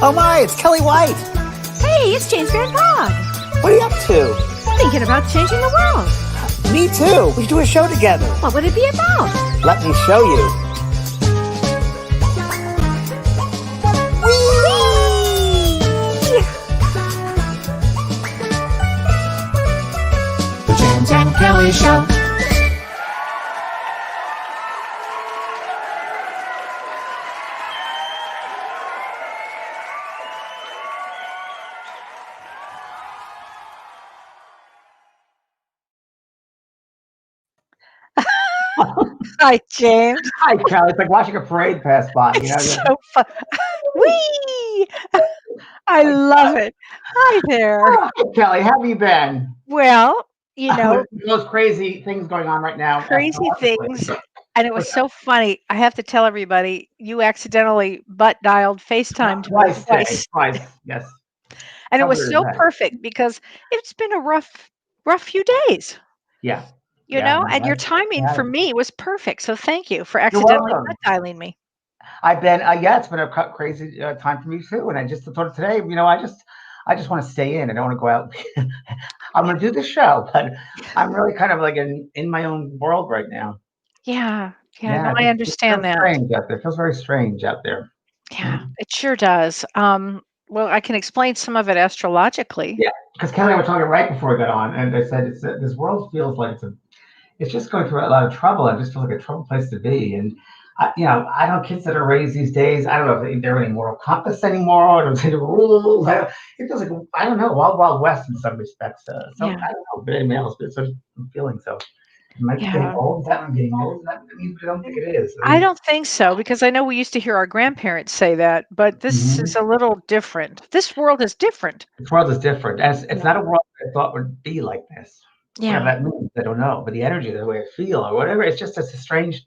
Oh my, it's Kellee White. Hey, it's James Van Praagh. What are you up to? Thinking about changing the world. Me too. We should do a show together. What would it be about? Let me show you. The James and Kellee Show. Hi, James. Hi, Kellee. It's like watching a parade pass by. You know? It's so fun. Whee! I love it. Hi there. Oh, hi, Kellee. How have you been? Well, you know, those crazy things going on right now. crazy things. And it was so funny. I have to tell everybody, you accidentally butt dialed FaceTime twice. Yes. And it was so perfect because it's been a rough few days. Yeah. You know, and your timing for me was perfect. So thank you for accidentally butt dialing me. I've been, it's been a crazy time for me too. And I just thought today, you know, I just want to stay in. I don't want to go out. I'm going to do the show, but I'm really kind of like in my own world right now. Yeah. No, I understand that. Strange out there. It feels very strange out there. Yeah, it sure does. Well, I can explain some of it astrologically. Yeah, because Kellee and I were talking right before we got on, and I said this world feels like it's just going through a lot of trouble. It just feels like a troubled place to be. And I don't know, kids that are raised these days, I don't know if they're any moral compass anymore, or if they're rules. It feels like, I don't know, wild west in some respects. So I don't know, very male, but it's a feeling so. Am I getting old? Is that I'm getting old? I don't think it is. I don't think so, because I know we used to hear our grandparents say that, but this is a little different. This world is different. This world is different. It's not a world I thought would be like this. Yeah. Whatever that means, I don't know. But the energy, the way I feel, or whatever, it's a strange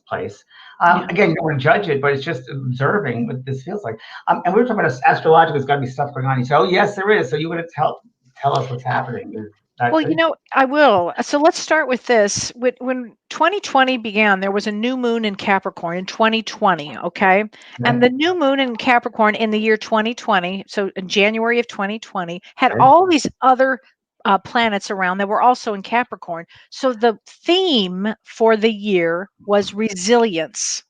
place. Again, you don't want to judge it, but it's just observing what this feels like. And we were talking about astrological. There's got to be stuff going on. You say, "Oh, yes, there is." So you want to tell us what's happening. Well, you know, I will. So let's start with this. When 2020 began, there was a new moon in Capricorn in 2020, okay? And the new moon in Capricorn in the year 2020, so in January of 2020, had all these other planets around that were also in Capricorn. So the theme for the year was resilience.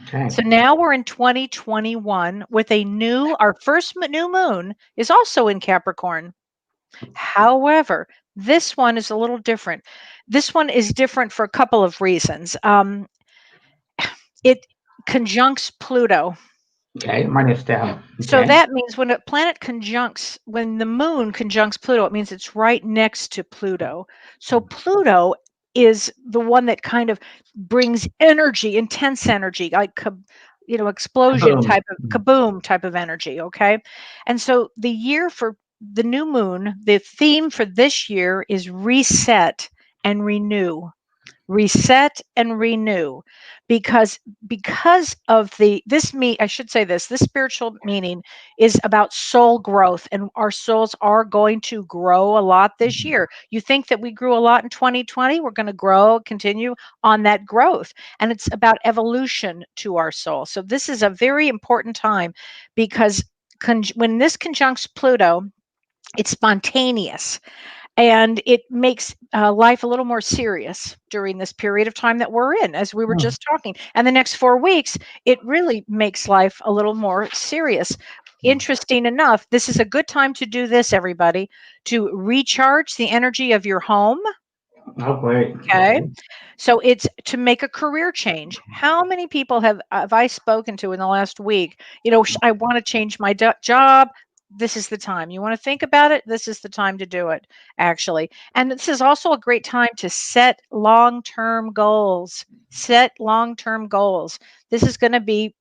Okay. So now we're in 2021 with our first new moon is also in Capricorn. However, this one is a little different. This one is different for a couple of reasons. It conjuncts Pluto. Okay, write this down. Okay. So that means when the moon conjuncts Pluto, it means it's right next to Pluto. So Pluto is the one that kind of brings energy, intense energy, like explosion kaboom type of energy. Okay, and so the year for the new moon, the theme for this year is reset and renew. Reset and renew, because of this spiritual meaning is about soul growth, and our souls are going to grow a lot this year. You think that we grew a lot in 2020, we're going to continue on that growth, and it's about evolution to our soul. So this is a very important time, because when this conjuncts Pluto, it's spontaneous. And it makes life a little more serious during this period of time that we're in, as we were just talking. And the next 4 weeks, it really makes life a little more serious. Interesting enough, this is a good time to do this, everybody, to recharge the energy of your home. Oh, great. Okay. So it's to make a career change. How many people have I spoken to in the last week? I want to change my job. This is the time. You want to think about it? This is the time to do it, actually. And this is also a great time to set long-term goals. Set long-term goals. This is going to be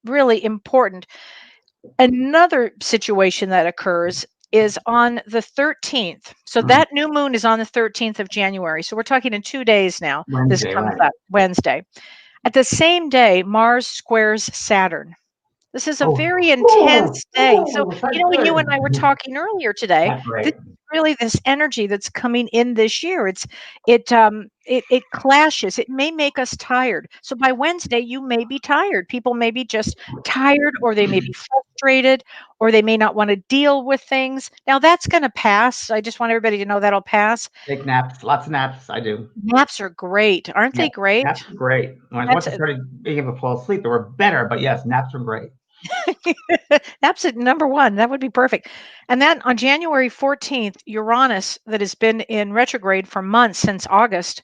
really important. Another situation that occurs is on the 13th. So that new moon is on the 13th of January. So we're talking in 2 days now. This comes up Wednesday. At the same day, Mars squares Saturn. This is a very intense day. So, when you and I were talking earlier today, this is really this energy that's coming in this year. It clashes. It may make us tired. So by Wednesday, you may be tired. People may be just tired, or they may be frustrated, or they may not want to deal with things. Now that's going to pass. I just want everybody to know that'll pass. Take naps, lots of naps. I do. Naps are great. Aren't Yeah, they great? naps are great. That's Once I started being able to fall asleep, they were better. But yes, naps are great. That's it, number one. That would be perfect. And then on January 14th, Uranus, that has been in retrograde for months since August,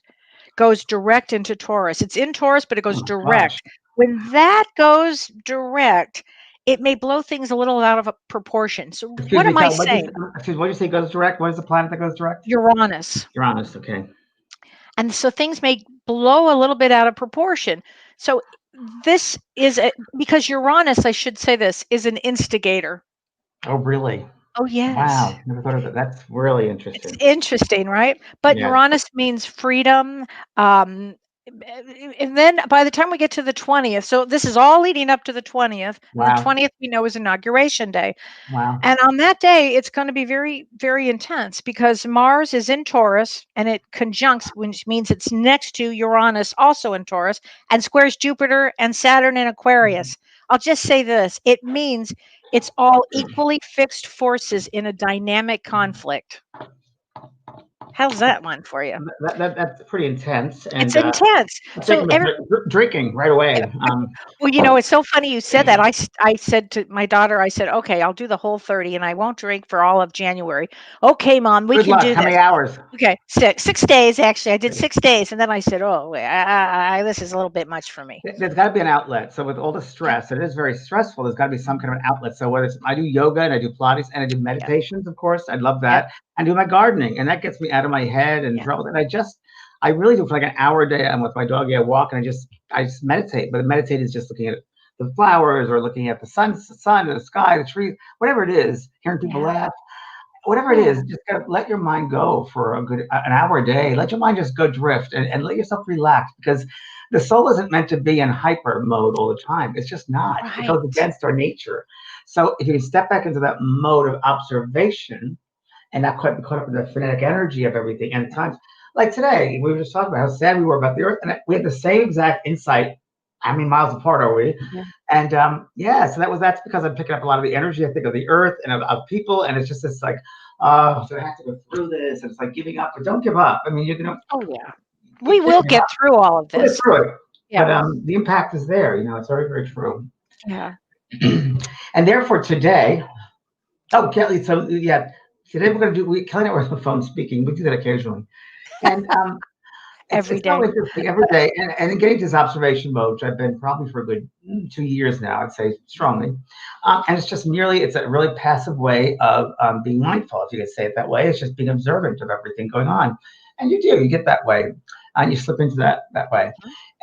goes direct into Taurus. It's in Taurus, but it Oh goes my gosh. direct. When that goes direct, it may blow things a little out of proportion. So Excuse what me, am I Cal. saying? What did you say goes direct? What is the planet that goes direct? Uranus. Uranus. Okay. And so things may blow a little bit out of proportion. So this is because Uranus, I should say this, is an instigator. Oh, really? Oh, yes. Wow. Never thought of that. That's really It's interesting. interesting, right? But Yeah. Uranus means freedom. Um, and then by the time we get to the 20th, so this is all leading up to the 20th, and the Wow. 20th we know is Inauguration Day. Wow. And on that day, it's going to be very, very intense because Mars is in Taurus and it conjuncts, which means it's next to Uranus, also in Taurus, and squares Jupiter and Saturn in Aquarius. I'll just say this, it means it's all equally fixed forces in a dynamic conflict. How's that one for you? That's pretty intense. It's And intense. I'm So thinking of drinking right away. well, it's so funny you said that. I said to my daughter, I said, okay, I'll do the whole 30 and I won't drink for all of January. Okay, Mom, we Good can luck. do How this. many hours? Okay, 6 days actually. I did 6 days, and then I said, "Oh, this is a little bit much for me." There's got to be an outlet. So with all the stress, it is very stressful. There's got to be some kind of an outlet. So whether it's I do yoga and I do Pilates and I do Yeah, meditations, of course, I love yeah, that. And do my gardening, and that gets me out of my head and yeah, trouble. And I really do for like an hour a day. I'm with my dog. I walk and I just meditate. But meditate is just looking at the flowers or looking at the sun, the sky, the trees, whatever it is. Hearing people yeah, laugh. Whatever it yeah. is, just gotta let your mind go for an hour a day. Let your mind just go drift and let yourself relax because the soul isn't meant to be in hyper mode all the time. It's just not. It goes Right. against our nature. So if you can step back into that mode of observation and not caught up in the phonetic energy of everything, and at times like today, we were just talking about how sad we were about the earth, and we had the same exact insight. How many miles apart are we? Yeah. And yeah, so that's because I'm picking up a lot of the energy, I think, of the earth and of people, and it's just this like, so I have to go through this, and it's like giving up, but don't give up. I mean, Oh, yeah. We keep will pushing get up, through all of we'll get this. through it. But Yeah. the impact is there. It's very, very true. Yeah. And therefore today, oh, Kelly, so yeah, today we're going to Kelly and I were on the phone speaking. We do that occasionally. And Every it's so day. interesting every day, and getting to this observation mode, which I've been probably for a good 2 years now, I'd say strongly. And it's a really passive way of being mindful, if you could say it that way. It's just being observant of everything going on, and you get that way, and you slip into that way.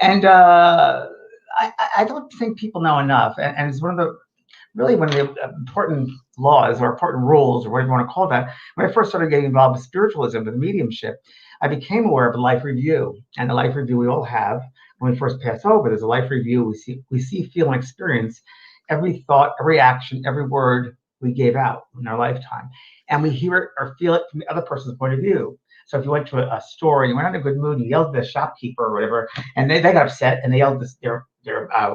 And I don't think people know enough, and it's one of the important laws or important rules or whatever you want to call that. When I first started getting involved with spiritualism, with mediumship, I became aware of a life review, and the life review we all have when we first pass over. There's a life review. We see, feel, and experience every thought, every action, every word we gave out in our lifetime, and we hear it or feel it from the other person's point of view. So if you went to a store and you went in a good mood, and you yelled at the shopkeeper or whatever, and they got upset and they yelled at their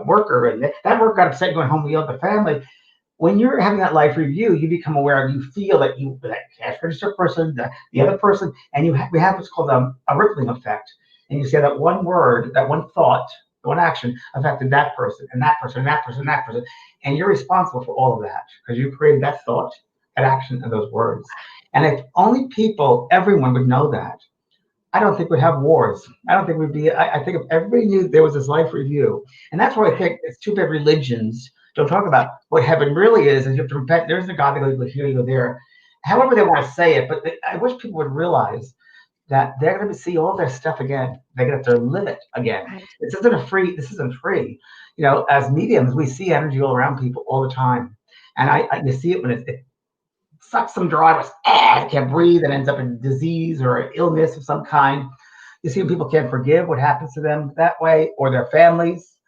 worker, and that worker got upset going home and yelled at the family. When you're having that life review, you become aware of, you feel that that cash register person, the other person, and we have what's called a rippling effect. And you say that one word, that one thought, one action affected that person and that person and that person and that person. And you're responsible for all of that because you created that thought, that action, and those words. And if everyone would know that, I don't think we'd have wars. I don't think we'd be, I think if everybody knew there was this life review, and that's why I think it's too bad religions don't talk about what heaven really is, and you have to repent. There's a God that goes here, you go there. However they want to say it, but I wish people would realize that they're going to see all their stuff again. They're going to have to live it again. Right. This isn't free. As mediums, we see energy all around people all the time. And you see it when it sucks them dry, I can't breathe, and ends up in disease or an illness of some kind. You see when people can't forgive what happens to them that way, or their families.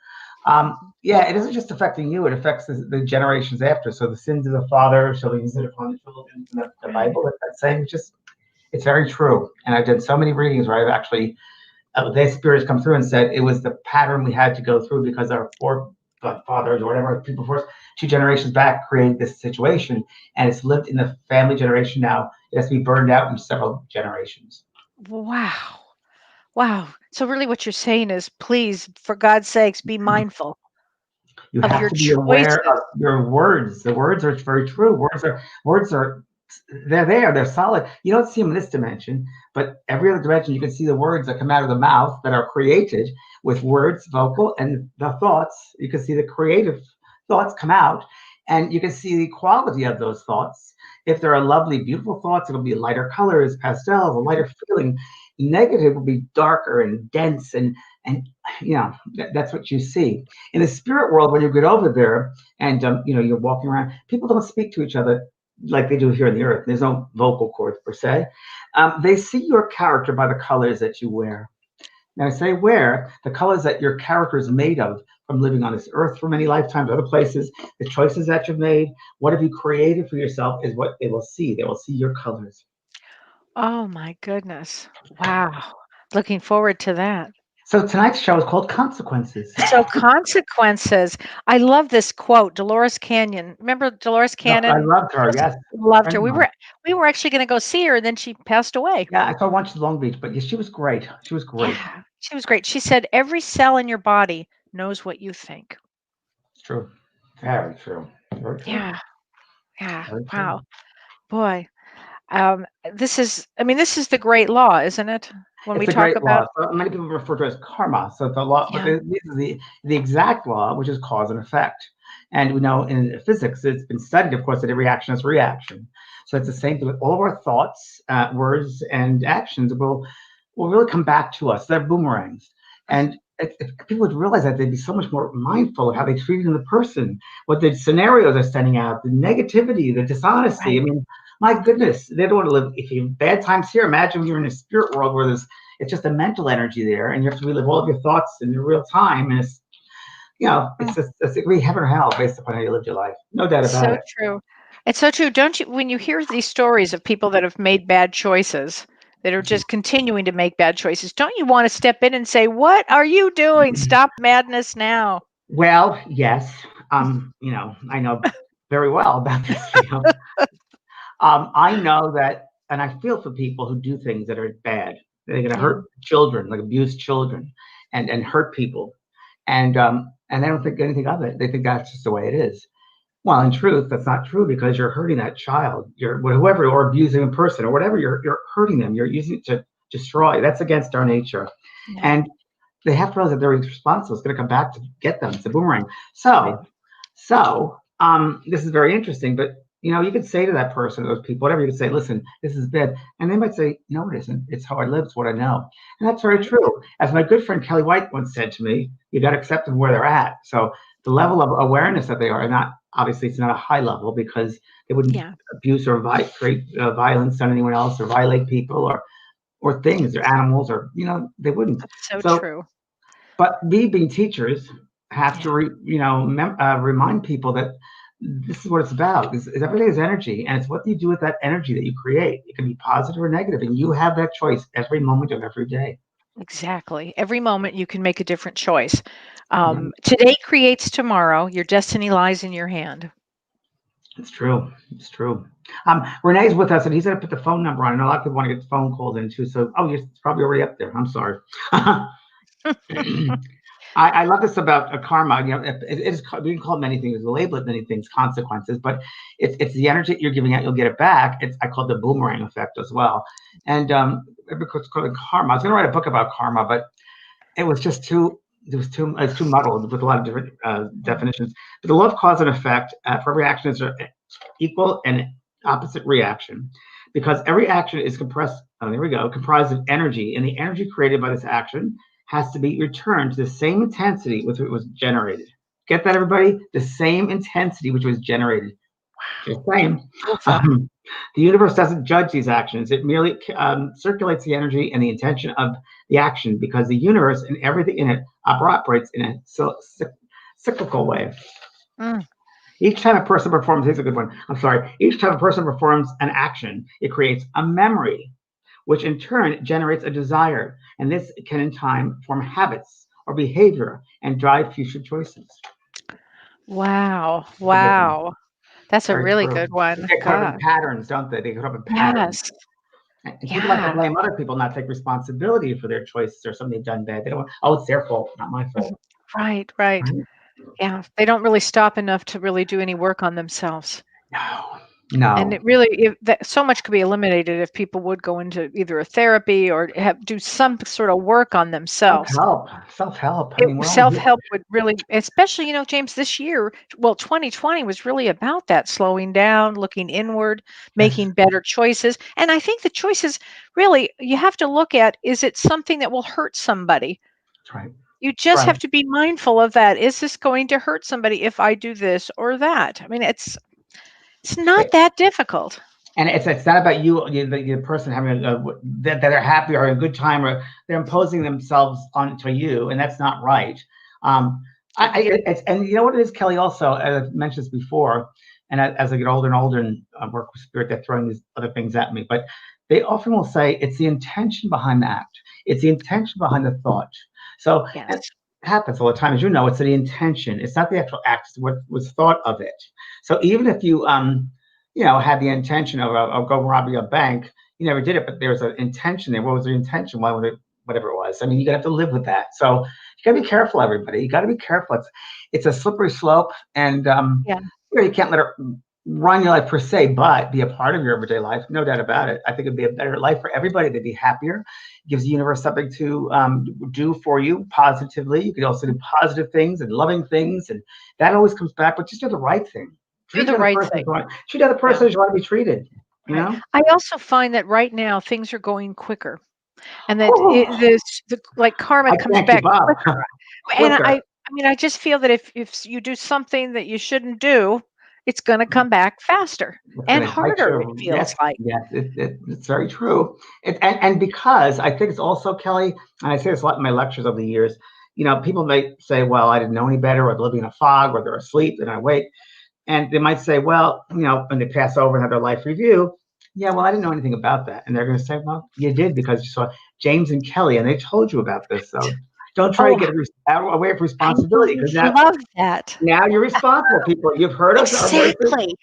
Yeah, it isn't just affecting you; it affects the generations after. So the sins of the father shall be visited upon the children. In the Bible, that saying, it's very true. And I've done so many readings where I've actually, their spirits come through and said it was the pattern we had to go through because our fathers or whatever people before us, 2 generations back created this situation, and it's lived in the family generation now. It has to be burned out in several generations. Wow. Wow. So really what you're saying is, please, for God's sakes, be mindful You of have your to be aware choices. of your words. The words are very true. Words are they're there. They're solid. You don't see them in this dimension, but every other dimension you can see the words that come out of the mouth that are created with words, vocal, and the thoughts. You can see the creative thoughts come out, and you can see the quality of those thoughts. If there are lovely, beautiful thoughts, it'll be lighter colors, pastels, a lighter feeling. Negative will be darker and dense, and that's what you see in the spirit world. When you get over there and you're walking around, people don't speak to each other like they do here on the earth. There's no vocal cords per se. They see your character by the colors that you wear. Now I say wear the colors that your character is made of from living on this earth for many lifetimes, other places, the choices that you've made, what have you created for yourself is what they will see. They will see your colors. Oh my goodness. Wow. Looking forward to that. So tonight's show is called Consequences. So consequences. I love this quote, Dolores Canyon. Remember Dolores No, I Canyon? loved her. Just Yes, loved friend her. of We mine. were actually going to go see her, and then she passed away. Yeah, I saw once in Long Beach, but yeah, she was great. She was great. Yeah, she was great. She said every cell in your body knows what you think. It's true. Very true. Very true. Yeah, yeah. Very true. Wow, boy. This is. I mean, this is the great law, isn't it? When we It's a talk great about. law. So many people refer to it as karma. So it's a law, but Yeah. this is the exact law, which is cause and effect. And we know in physics, it's been studied, of course, that every action is reaction. So it's the same thing with all of our thoughts, words, and actions will really come back to us. They're boomerangs. And if people would realize that, they'd be so much more mindful of how they treat the person, what the scenarios are sending out, the negativity, the dishonesty. I Right. mean, my goodness, they don't want to live. If you bad times here, imagine when you're in a spirit world where it's just a mental energy there, and you have to relive all of your thoughts in real time, and Mm, it's just it's a great heaven or hell based upon how you lived your life. No doubt about so it. true. It's so true. Don't you? When you hear these stories of people that have made bad choices, that are just continuing to make bad choices, don't you want to step in and say, "What are you doing? Stop madness now." Well, yes, I know very well about this field. I know that, and I feel for people who do things that are bad. They're going to Yeah. hurt children, like abuse children, and hurt people, and they don't think anything of it. They think that's just the way it is. Well, in truth, that's not true because you're hurting that child. You're whoever, or abusing a person, or whatever. You're hurting them. You're using it to destroy. That's against our nature, Yeah. and they have to realize that they're responsible. It's going to come back to get them. It's a boomerang. Right. This is very interesting, but you could say to that person, those people, whatever, you could say, listen, this is bad. And they might say, no, it isn't. It's how I live. It's what I know. And that's very Right. true. As my good friend Kellee White once said to me, you got to accept them where they're at. So the level of awareness that they are, not obviously it's not a high level because they wouldn't Yeah. abuse or create violence on anyone else or violate people or things or animals or, they wouldn't. That's so So true. but we, being teachers, have to Yeah. remind people that this is what it's about. Is everything is energy, and it's what you do with that energy that you create. It can be positive or negative, and you have that choice every moment of every day. Exactly. Every moment you can make a different choice. Right. Today creates tomorrow. Your destiny lies in your hand. It's true. It's true. Renee's with us, and he's going to put the phone number on. And a lot of people want to get phone calls in too. So, it's probably already up there. I'm sorry. I love this about a karma. We can call it many things, we label it many things, consequences, but it's the energy that you're giving out, you'll get it back. I call it the boomerang effect as well. And it's called karma. I was going to write a book about karma, but it was just it's too muddled with a lot of different definitions. But the law of cause and effect for every action is an equal and opposite reaction, because every action is comprised of energy, and the energy created by this action has to be returned to the same intensity with which it was generated. Get that, everybody? The same intensity which was generated. Just saying. Beautiful. Um, the universe doesn't judge these actions. It merely circulates the energy and the intention of the action, because the universe and everything in it operates in a cyclical way. Mm, Each time a person performs, here's a good one. I'm sorry. Each time a person performs an action, it creates a memory, which in turn generates a desire. And this can in time form habits or behavior and drive future choices. Wow. It's a good one. Wow. That's a Very really true. good They one. get caught up in God. patterns, don't they? They get caught up in patterns. Yes. And people like to Yeah. blame other people, not take responsibility for their choices or something they've done bad. They don't want, oh, it's their fault, not my Mhm. fault. Right, right. Right? Yeah. They don't really stop enough to really do any work on themselves. No, And no. it really, if that, so much could be eliminated if people would go into either a therapy or do some sort of work on themselves. Self-help, self-help. I mean, we're all here. Self-help would really, especially, James, this year, well, 2020 was really about that, slowing down, looking inward, Yes, making better choices. And I think the choices really, you have to look at, is it something that will hurt somebody? that's right. You That's just right. have to be mindful of that. Is this going to hurt somebody if I do this or that? I mean, it's not that difficult. And it's not about the person having that they're happy or a good time, or they're imposing themselves onto you, and that's not right. Um, it's, and you know what it is, Kelly. Also, as I've mentioned this before, and as I get older and older and work with spirit, they're throwing these other things at me. But they often will say it's the intention behind the act. It's the intention behind the thought. So and Yes. it happens all the time, as you know. It's the intention. It's not the actual act. It's what was thought of it. So even if you had the intention of go robbing a bank. You never did it, but there's an intention there. What was the intention? Why would it? Whatever it was. I mean, you gotta have to live with that. So you gotta be careful, everybody. You gotta be careful. It's a slippery slope, and Yeah. you can't let it run your life per se, but be a part of your everyday life. No doubt about it. I think it'd be a better life for everybody. They'd be happier. It gives the universe something to do for you positively. You could also do positive things and loving things, and that always comes back. But just do the right thing. Do Treat the the other right person as thing. you want. Treat the other Yeah. person as you want to be treated. You Right. know. I also find that right now things are going quicker, and that Oh, like karma I comes can't back keep up. quicker. And Quicker. I mean, I just feel that if you do something that you shouldn't do, it's going to come back faster It's and going to bite harder. It you. feels Yes, like. yes, it's very true. And because I think it's also, Kelly, and I say this a lot in my lectures over the years, people may say, well, I didn't know any better, or they're living in a fog, or they're asleep and I wake. And they might say, well, when they pass over and have their life review, yeah, well, I didn't know anything about that. And they're going to say, well, you did because you saw James and Kelly and they told you about this. So don't try to Oh, get away from I responsibility, because love that. now you're responsible, people. You've heard us, our voices. Exactly.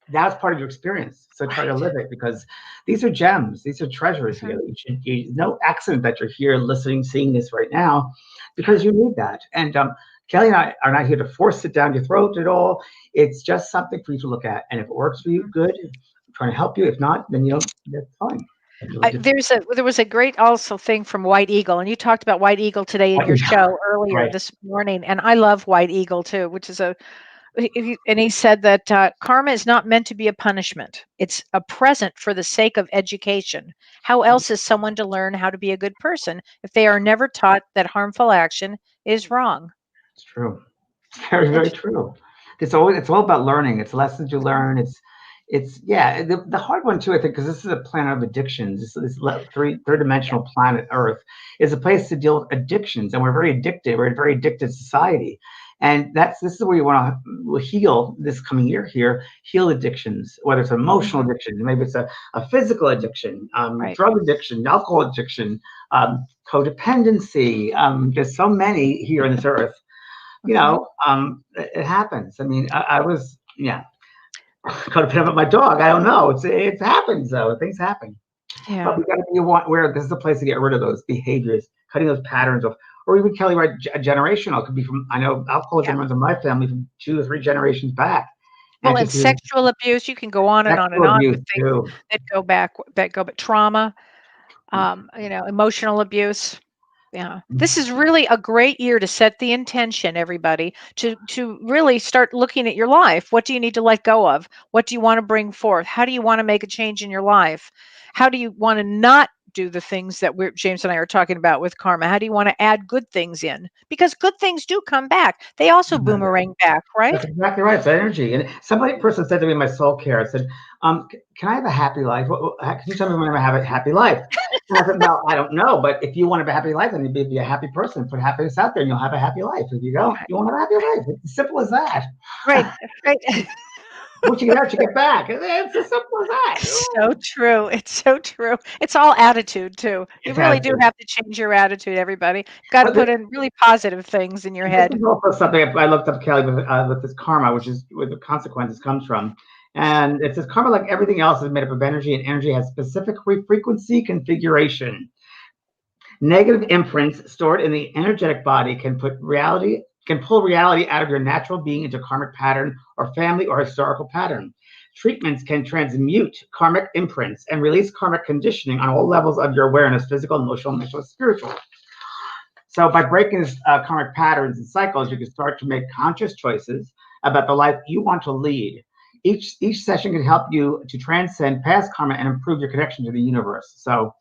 That's part of your experience. So try to Right. live it, because these are gems. These are treasures Mhm. here. No accident that you're here listening, seeing this right now, because you need that. And Kelly and I are not here to force it down your throat at all. It's just something for you to look at. And if it works for you, good. I'm trying to help you. If not, then that's fine. There was a great also thing from White Eagle, and you talked about White Eagle today in your show earlier Right. this morning, and I love White Eagle too, which is and he said that karma is not meant to be a punishment. It's a present for the sake of education. How else is someone to learn how to be a good person if they are never taught that harmful action is wrong? It's true. It's very, very Interesting. true. It's all about learning. It's lessons you learn. It's yeah. The hard one too, I think, because this is a planet of addictions. This Yeah. three-dimensional planet Earth is a place to deal with addictions, and we're very addicted. We're a very addicted society, and this is where you want to heal this coming year here. Heal addictions, whether it's emotional Mhm. addiction, maybe it's a physical addiction, Right. drug addiction, alcohol addiction, codependency. There's so many here on this earth. Mhm. It happens. I mean, I was, yeah, could have been up my dog. I don't know. It happens though. Things happen, but Yeah. we got to be aware. This is a place to get rid of those behaviors, cutting those patterns of, or even Kelly, right? Generational. It could be from. I know Yeah. alcoholism runs in my family from 2 or 3 generations back, and Well, it's and just really sexual abuse, you can go on and sexual on abuse with things too. that go back trauma, emotional abuse. Yeah. This is really a great year to set the intention, everybody, to really start looking at your life. What do you need to let go of? What do you want to bring forth? How do you want to make a change in your life? How do you want to not do the things that James and I are talking about with karma? How do you want to add good things in? Because good things do come back. They also boomerang back, That's right? exactly right. It's energy. And person said to me in my soul care, I said, can I have a happy life? Can you tell me when I'm going to have a happy life? And I said, well, I don't know. But if you want to have a happy life, then you be a happy person. Put happiness out there and you'll have a happy life. If you don't, Right. you won't have a happy life. It's as simple as that. Right. Right. What you get out, you get back. It's as simple as that. It's so true. It's so true. It's all attitude too. You It's really do attitude. have to change your attitude, everybody. Got to But put in really positive things in your this head. is also something I looked up, Kelly, with this karma, which is where the consequences comes from. And it says karma, like everything else, is made up of energy, and energy has specific frequency configuration. Negative imprints stored in the energetic body can pull reality out of your natural being into karmic pattern or family or historical pattern. Treatments can transmute karmic imprints and release karmic conditioning on all levels of your awareness: physical, emotional, mental, spiritual. So by breaking karmic patterns and cycles, you can start to make conscious choices about the life you want to lead. Each session can help you to transcend past karma and improve your connection to the universe. So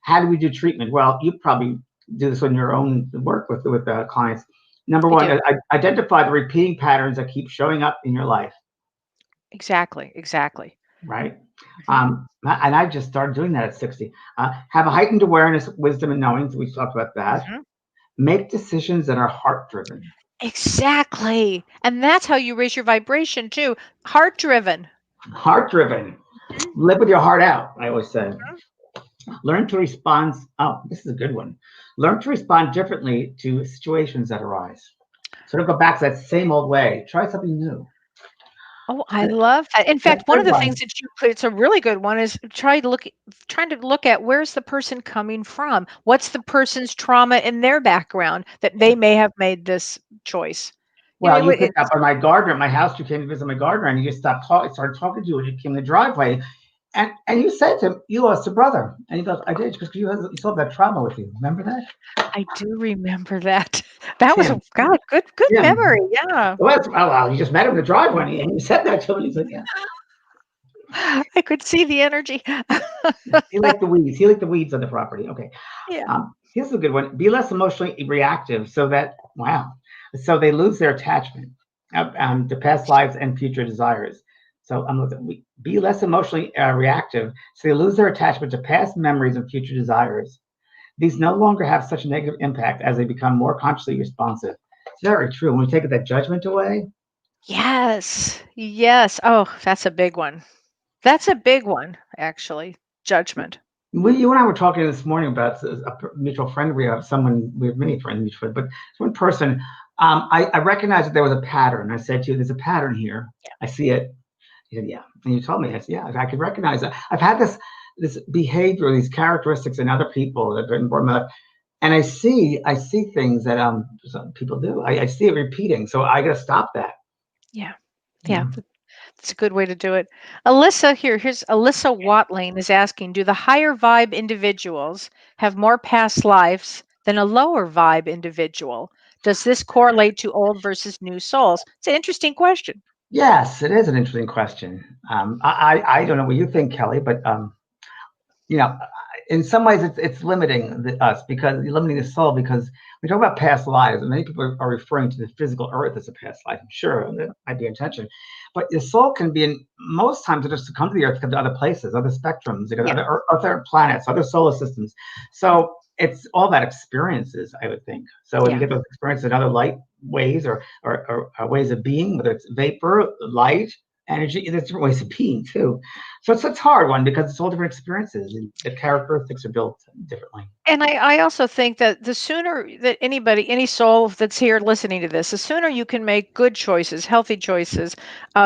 how do we do treatment? Well, you probably do this in your own work with clients. Number one, identify the repeating patterns that keep showing up in your life. Exactly. Exactly. Right. And I just started doing that at 60. Have a heightened awareness, wisdom, and knowing. So we talked about that. Make decisions that are heart-driven. Exactly. And that's how you raise your vibration too. Heart-driven. Heart-driven. Live with your heart out, I always say. Learn to respond. Oh, this is a good one. Learn to respond differently to situations that arise. So don't go back to that same old way. Try something new. Oh, I love that. In fact, one of the things that you put, it's a really good one, is trying to look at where's the person coming from? What's the person's trauma in their background that they may have made this choice? Well, you picked up on my gardener at my house. You came to visit my gardener, and you just started talking to you when you came in the driveway. And you said to him, you lost a brother. And he goes, I did, because you still have that trauma with you. Remember that? I do remember that. That was good memory. Yeah. Well, you just met him in the driveway, and he said that to him. He's like, yeah. I could see the energy. He liked the weeds. He liked the weeds on the property. Okay. Yeah. Here's a good one. Be less emotionally reactive so they lose their attachment to past lives and future desires. So be less emotionally reactive so they lose their attachment to past memories and future desires. These no longer have such a negative impact as they become more consciously responsive. It's very true. When we take that judgment away. Yes. Yes. Oh, that's a big one. That's a big one, actually. Judgment. You and I were talking this morning about a mutual friend. We have many friends mutual, but one person, I recognized that there was a pattern. I said to you, there's a pattern here. Yeah. I see it. He said, yeah. And you told me, I said, yeah, I could recognize that. I've had this behavior, these characteristics in other people that have been born, and I see things that some people do. I see it repeating. So I got to stop that. Yeah. Yeah. That's a good way to do it. Here's Alyssa Watling is asking, do the higher vibe individuals have more past lives than a lower vibe individual? Does this correlate to old versus new souls? It's an interesting question. Yes, it is an interesting question. I don't know what you think, Kelly, but in some ways it's limiting us, because you're limiting the soul, because we talk about past lives, and many people are referring to the physical earth as a past life. I'm sure that might be intention, but the soul can be, in most times, it just to come to the earth, come to other places, other spectrums, other planets, other solar systems. So it's all about experiences, I would think. So when you get those experiences in other light ways or ways of being, whether it's vapor, light, energy, there's different ways of being too. So it's a hard one, because it's all different experiences, and the characteristics are built differently. And I also think that the sooner that any soul that's here listening to this, the sooner you can make good choices, healthy choices,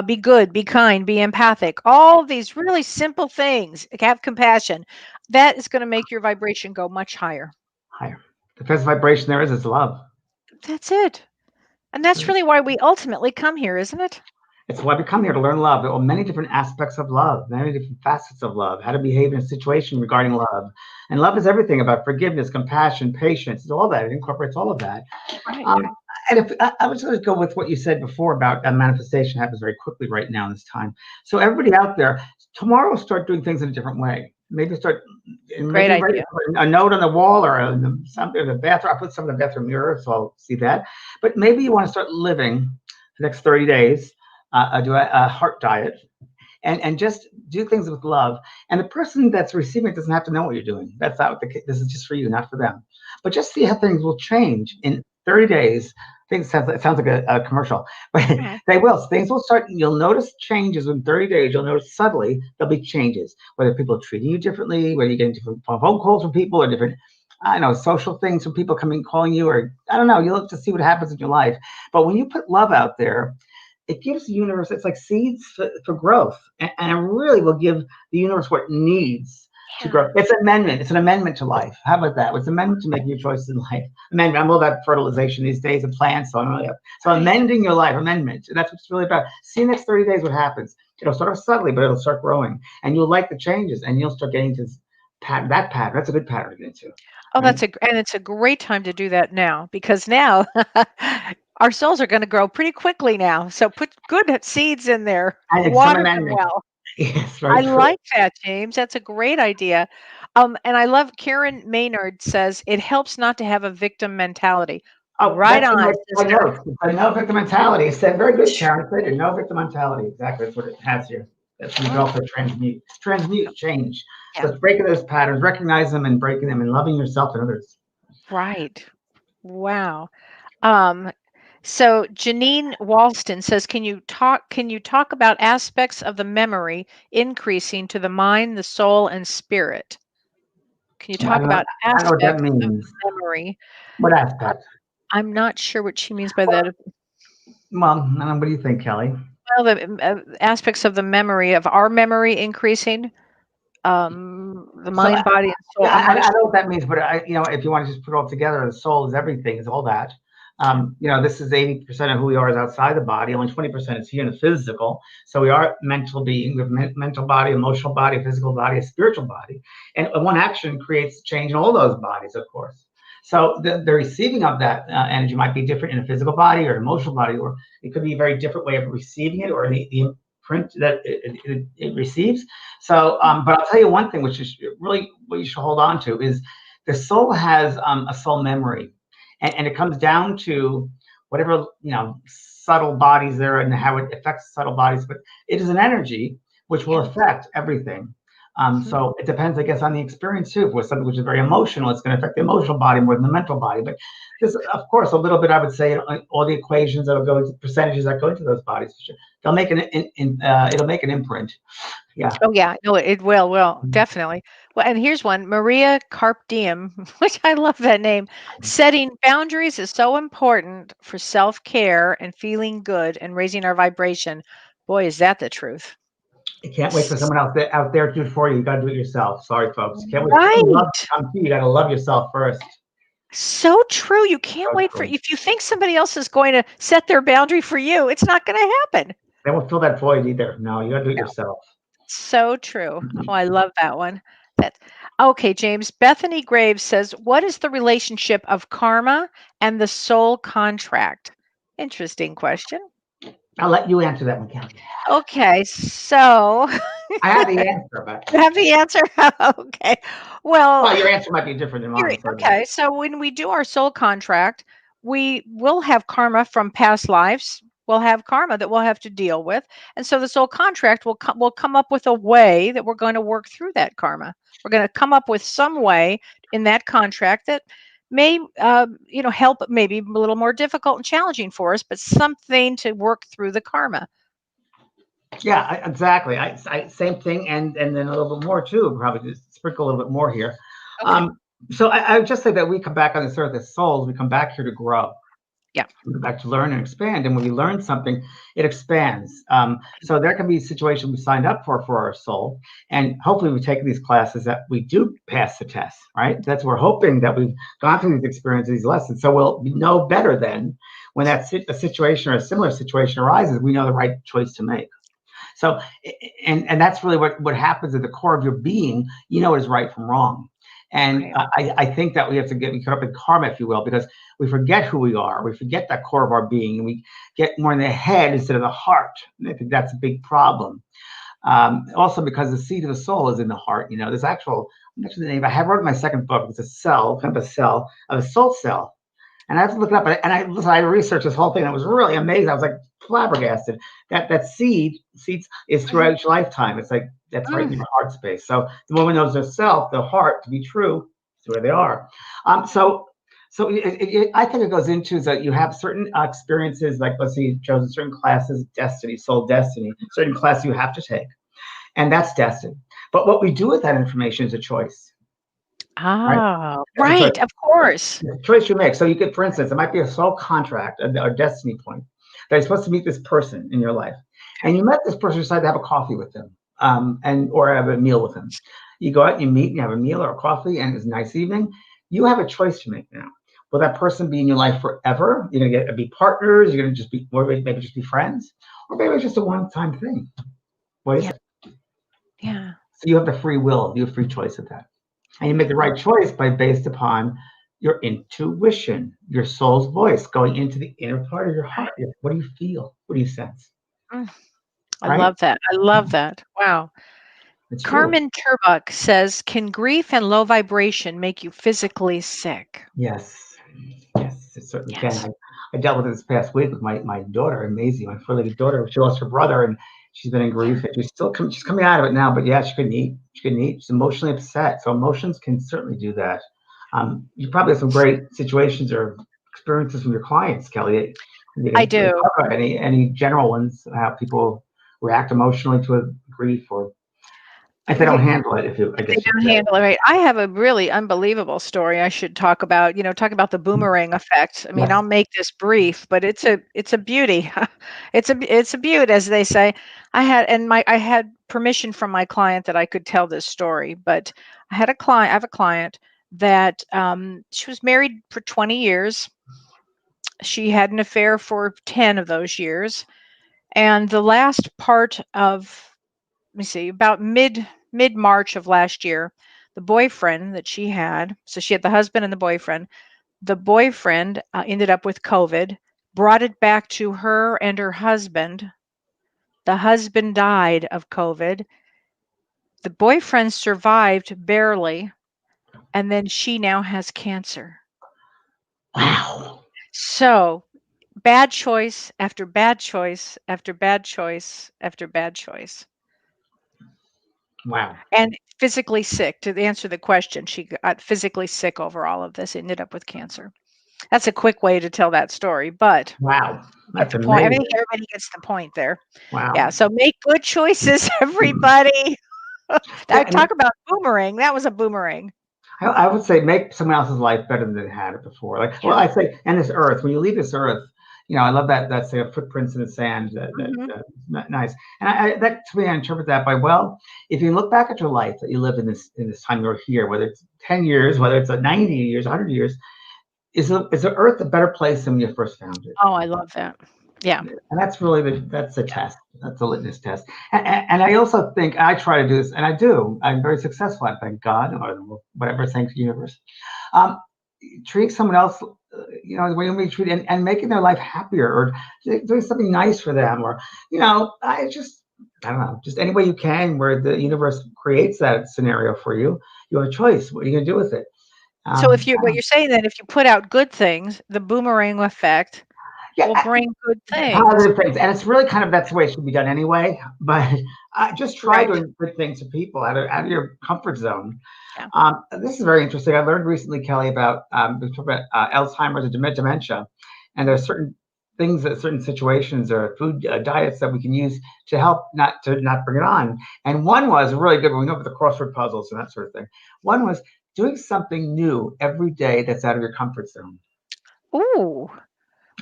be good, be kind, be empathic, all of these really simple things, have compassion, that is going to make your vibration go much higher. Higher. The best vibration there is love. That's it. And that's really why we ultimately come here, isn't it? It's why we come here, to learn love. There are many different aspects of love, many different facets of love, how to behave in a situation regarding love. And love is everything about forgiveness, compassion, patience. It's all that. It incorporates all of that. Right. And if I was going to go with what you said before about manifestation happens very quickly right now in this time. So everybody out there, tomorrow start doing things in a different way. Maybe start. Great idea. A note on the wall, or something in the bathroom. I put some in the bathroom mirror, so I'll see that. But maybe you want to start living the next 30 days. Do a heart diet, and just do things with love. And the person that's receiving it doesn't have to know what you're doing. That's not what this is just for you, not for them. But just see how things will change in 30 days. It sounds like a commercial, but Mhm. they will. Things will start. You'll notice changes in 30 days. You'll notice subtly there'll be changes. Whether people are treating you differently, whether you're getting different phone calls from people, or different, I don't know, social things from people coming calling you, or I don't know. You'll have to see what happens in your life. But when you put love out there, it gives the universe. It's like seeds for growth, and it really will give the universe what it needs to Yeah. grow. It's amendment. It's an amendment to life. How about that? It's an amendment to making your choices in life. Amendment. I'm all about fertilization these days of plants. So I'm really so Right. amending your life. Amendment. That's what it's really about. See the next 30 days what happens. It'll start off subtly, but it'll start growing, and you'll like the changes, and you'll start getting to pattern. That pattern. That's a good pattern to get into. Oh, Right? and it's a great time to do that now because now our souls are going to grow pretty quickly now. So put good seeds in there, And it's some water them amendment. well. Yes, I very true. like that, James. That's a great idea. And I love Karen Maynard says it helps not to have a victim mentality. Oh, Right that's in on, my sister. notes. It's a no victim mentality. It said very good, Karen. It said no victim mentality. Exactly. That's what it has here. That's when you Mm, also transmute. Transmute, change. So yeah, it's breaking those patterns, recognize them and breaking them and loving yourself and others. right. Wow. Um, so Janine Walston says, can you talk about aspects of the memory increasing to the mind, the soul, and spirit? Can you I talk don't know. about I don't know what that aspects of means. the memory? What Uh, aspect? I'm not sure what she means by Well, that. I don't know. What do you think, Kelly? Well, the aspects of the memory of our memory increasing, the So mind, body, and soul. yeah, I'm not I know sure. what that means, but if you want to just put it all together, the soul is everything, is all that. This is 80% of who we are is outside the body. Only 20% is here in the physical. So we are mental beings. We have mental body, emotional body, physical body, a spiritual body, and one action creates change in all those bodies, of course. So the receiving of that energy might be different in a physical body or emotional body, or it could be a very different way of receiving it, or the imprint that it receives. So, but I'll tell you one thing, which is really what you should hold on to, is the soul has a soul memory, and it comes down to whatever subtle bodies there and how it affects subtle bodies. But it is an energy which will Yeah. affect everything. Mhm. So it depends, I guess, on the experience too. If it was something which is very emotional, it's going to affect the emotional body more than the mental body. But there's, of course, a little bit. I would say all the equations that'll go into percentages that go into those bodies. They'll make it'll make an imprint. Yeah. Oh yeah, no, it will definitely. Well, and here's one, Maria Carp Diem, which I love that name. Setting boundaries is so important for self-care and feeling good and raising our vibration. Boy, is that the truth. You can't wait for S- someone else out there to do it for you. You got to do it yourself. Sorry, folks. Can't wait for love Right. to come to you. You got to love yourself first. So true. You can't So wait for true. if you think somebody else is going to set their boundary for you, it's not going to happen. They won't fill that void either. No, you got to do it No. yourself. So true. Oh, I love that one. That okay, James. Bethany Graves says, "What is the relationship of karma and the soul contract?" Interesting question. I'll let you answer that one, Kelly. Okay, so I have the answer, but you have the answer. Okay. Well, your answer might be different than here, mine. So okay. So when we do our soul contract, we will have karma from past lives. We'll have karma that we'll have to deal with, and so the soul contract will come up with a way that we're going to work through that karma. We're going to come up with some way in that contract that may, help. Maybe a little more difficult and challenging for us, but something to work through the karma. yeah, exactly. Same thing, and then a little bit more too. Probably just sprinkle a little bit more here. Okay. Um, so I would just say that we come back on this earth as souls. We come back here to grow. Yeah. We go back to learn and expand. And when we learn something, it expands. So there can be situations we signed up for our soul. And hopefully we've taken these classes that we do pass the test, right? That's we're hoping that we've gone through these experiences, these lessons. So we'll know better then when a situation or a similar situation arises, we know the right choice to make. So, and that's really what happens at the core of your being. You know what is right from wrong. And Right. I think that we have to get caught up in karma, if you will, because we forget who we are. We forget that core of our being, and we get more in the head instead of the heart. And I think that's a big problem. Also, because the seat of the soul is in the heart. There's actual. I'm actually the name. I have wrote in my second book. It's a cell, kind of a cell, of a soul cell. And I have to look it up. And I researched this whole thing. And it was really amazing. I was like flabbergasted. That seeds is Mhm. throughout your lifetime. It's like that's right in Mm. your heart space. So the woman knows herself, the heart to be true, is where they are. So So I think it goes into that you have certain experiences, like let's say you chosen certain classes, destiny, soul destiny, certain class you have to take, and that's destiny. But what we do with that information is a choice, right? Ah, That's a choice. right, of course. It's a choice you make. So you could, for instance, it might be a soul contract, a destiny point that you're supposed to meet this person in your life, and you met this person, you decide to have a coffee with them, and or have a meal with them. You go out, you meet, and you have a meal or a coffee, and it's a nice evening. You have a choice to make now. Will that person be in your life forever? You're gonna be partners. You're gonna just be, or maybe just be friends, or maybe it's just a one-time thing. What is Yeah. it? Yeah. So you have the free will. You have free choice of that, and you make the right choice based upon your intuition, your soul's voice, going into the inner part of your heart. What do you feel? What do you sense? Mm, I Right? love that. I love that. Wow. It's you. Carmen Turbuck says, "Can grief and low vibration make you physically sick?" Yes. Yes, it certainly can. Yes. I dealt with it this past week with my daughter, amazing, my four-legged daughter. She lost her brother, and she's been in grief, and she's coming out of it now. But yeah, she couldn't eat. She couldn't eat. She's emotionally upset. So emotions can certainly do that. You probably have some great situations or experiences from your clients, Kelly. You I can do. talk about any general ones, how people react emotionally to a grief, or if they don't handle it. I If they guess you could don't say. handle it right. I have a really unbelievable story I should talk about, talk about the boomerang effect. I mean, Yes. I'll make this brief, but it's a beauty. It's a beaut, as they say. I had permission from my client that I could tell this story, but I have a client that she was married for 20 years. She had an affair for 10 of those years. And the last part of, let me see, about mid March of last year, the boyfriend that she had, so she had the husband and the boyfriend. The boyfriend ended up with COVID, brought it back to her and her husband. The husband died of COVID. The boyfriend survived barely, and then she now has cancer. Wow. So, bad choice after bad choice after bad choice after bad choice. Wow. And physically sick. To answer the question, she got physically sick over all of this, ended up with cancer. That's a quick way to tell that story, but Wow. get That's the point. I amazing. think everybody gets the point there. Yeah, Wow. so make good choices, everybody. Yeah, I talk about boomerang. That was a boomerang. I would say make someone else's life better than they had it before. Like, well, Yeah. I say, and this earth, when you leave this earth, I love that say footprints in the sand. Mhm. Nice. And that to me, I interpret that by, well, if you look back at your life that you lived in this time you're here, whether it's 10 years, whether it's 90 years, 100 years, is the earth a better place than when you first found it? Oh, I love that. Yeah. And that's really that's the test. That's a litmus test. And I also think I try to do this, and I do. I'm very successful. I thank God, or whatever, thanks the universe. Um, Treat someone else, the way you want to be treated, and making their life happier, or doing something nice for them, or I don't know, just any way you can, where the universe creates that scenario for you. You have a choice. What are you going to do with it? So I what don't you're saying then, if you put out good things, the boomerang effect will Yeah, bring good things. positive things, and it's really kind of that's the way it should be done anyway. But just try Right. doing good things to people out of your comfort zone. Yeah. This is very interesting. I learned recently, Kelly, about we talked about Alzheimer's and dementia, and there are certain things, certain situations, or food diets that we can use to help not bring it on. And one was really good when we know about the crossword puzzles and that sort of thing. One was doing something new every day that's out of your comfort zone. Ooh,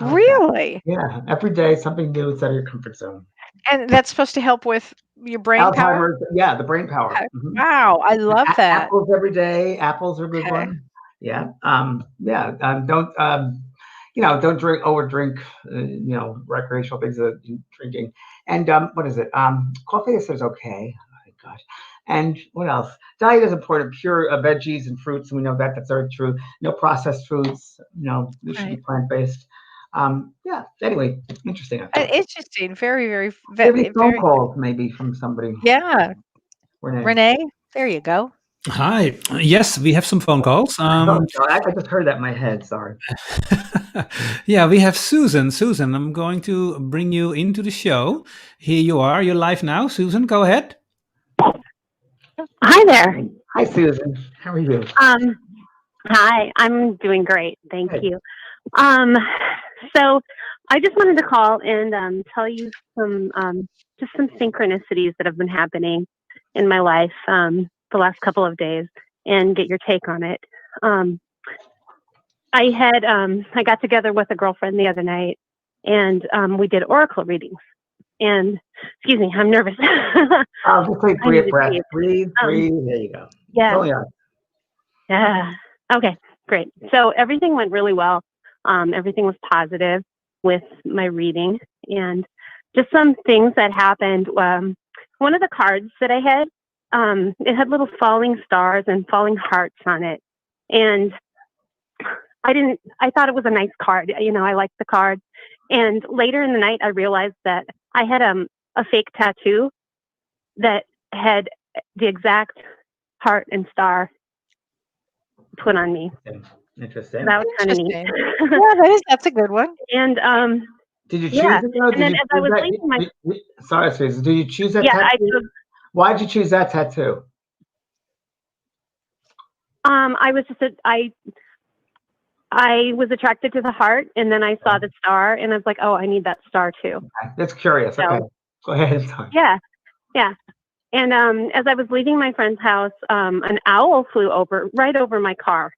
I like that. really? Yeah, every day something new that's out of your comfort zone. And that's supposed to help with your brain power? Alzheimer's, yeah, the brain power. Okay. Wow, I love that. Apples every day. Apples are a good Okay. one. Yeah. Yeah. Don't over drink, recreational things that drinking. And what is it? Coffee I said is okay. Oh, gosh. And what else? Diet is important. Pure veggies and fruits. And we know that's very true. No processed foods. They should be Right. plant-based. Yeah. Anyway, interesting. I thought. Interesting. Very, very, Maybe very, phone very. calls, maybe from somebody. Yeah. Renee. Renee, there you go. Hi. Yes, we have some phone calls. I thought so. I just heard that in my head. Sorry. Yeah, we have Susan. Susan, I'm going to bring you into the show. Here you are. You're live now. Susan, go ahead. Hi there. Hi, Susan. How are you? Hi, I'm doing great. Thank Hey. you. So I just wanted to call and tell you just some synchronicities that have been happening in my life the last couple of days and get your take on it. I got together with a girlfriend the other night and we did oracle readings. And excuse me, I'm nervous. I'll just take I need breathe, to breath. breathe. Breathe. There you go. Yeah. Totally on. Yeah. Okay, great. So everything went really well. Everything was positive with my reading, and just some things that happened. One of the cards that I had, it had little falling stars and falling hearts on it, and I thought it was a nice card. You know, I liked the card. And later in the night, I realized that I had a fake tattoo that had the exact heart and star put on me. Interesting. That was kind of neat. Interesting. Yeah, that's a good one. And Did you choose yeah. it though? And then as I was leaving my Sorry, Susan. Did you choose that yeah, tattoo? Why did you choose that tattoo? I was just I was attracted to the heart, and then I saw the star, and I was like, oh, I need that star too. Okay. That's curious. Okay, go ahead. Yeah, yeah. And as I was leaving my friend's house, an owl flew right over my car,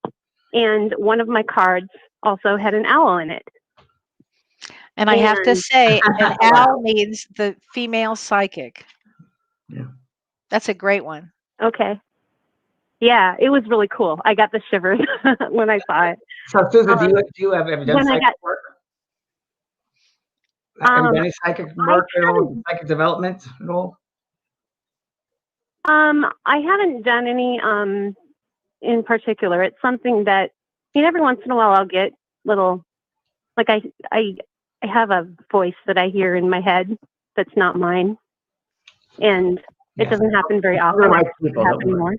and one of my cards also had an owl in it. And I have to say, an owl means the female psychic. Yeah, that's a great one. Okay. Yeah, it was really cool. I got the shivers when I saw it. So, Susan, do you have you done psychic work? Have you done any psychic work at all? Psychic development at all? I haven't done any in particular. It's something that every once in a while I'll get little, like I have a voice that I hear in my head that's not mine, and it doesn't happen very often. It happen more.